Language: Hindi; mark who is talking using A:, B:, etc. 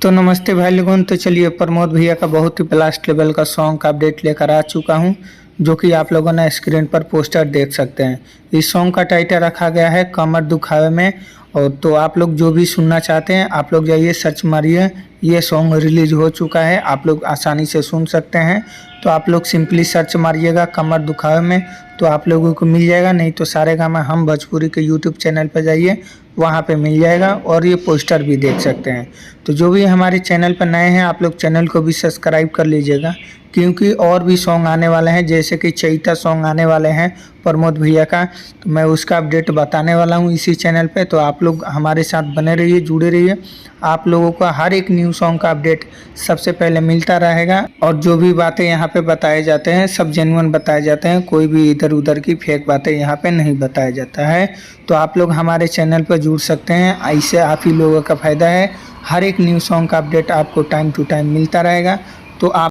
A: तो नमस्ते भाई लोगों। तो चलिए प्रमोद भैया का बहुत ही ब्लास्ट लेवल का सॉन्ग का अपडेट लेकर आ चुका हूं, जो कि आप लोगों ने स्क्रीन पर पोस्टर देख सकते हैं। इस सॉन्ग का टाइटल रखा गया है कमर दुखावे में। और तो आप लोग जो भी सुनना चाहते हैं आप लोग जाइए सर्च मारिए, ये सॉन्ग रिलीज हो चुका है, आप लोग आसानी से सुन सकते हैं। तो आप लोग सिंपली सर्च मारिएगा कमर दुखावे में, तो आप लोगों को मिल जाएगा। नहीं तो सारेगामा हम भोजपुरी के यूट्यूब चैनल पर जाइए, वहाँ पे मिल जाएगा और ये पोस्टर भी देख सकते हैं। तो जो भी हमारे चैनल पर नए हैं आप लोग चैनल को भी सब्सक्राइब कर लीजिएगा, क्योंकि और भी सॉन्ग आने वाले हैं, जैसे कि चैता सॉन्ग आने वाले हैं प्रमोद भैया का। तो मैं उसका अपडेट बताने वाला हूँ इसी चैनल पे। तो आप लोग हमारे साथ बने रहिए, जुड़े रहिए। आप लोगों का हर एक न्यू सॉन्ग का अपडेट सबसे पहले मिलता रहेगा। और जो भी बातें यहाँ पे बताए जाते हैं सब जेन्युइन बताए जाते हैं, कोई भी इधर उधर की फेक बातें यहाँ पे नहीं बताया जाता है। तो आप लोग हमारे चैनल पर जुड़ सकते हैं, ऐसे आप ही लोगों का फ़ायदा है। हर एक न्यू सॉन्ग का अपडेट आपको टाइम टू टाइम मिलता रहेगा। तो आप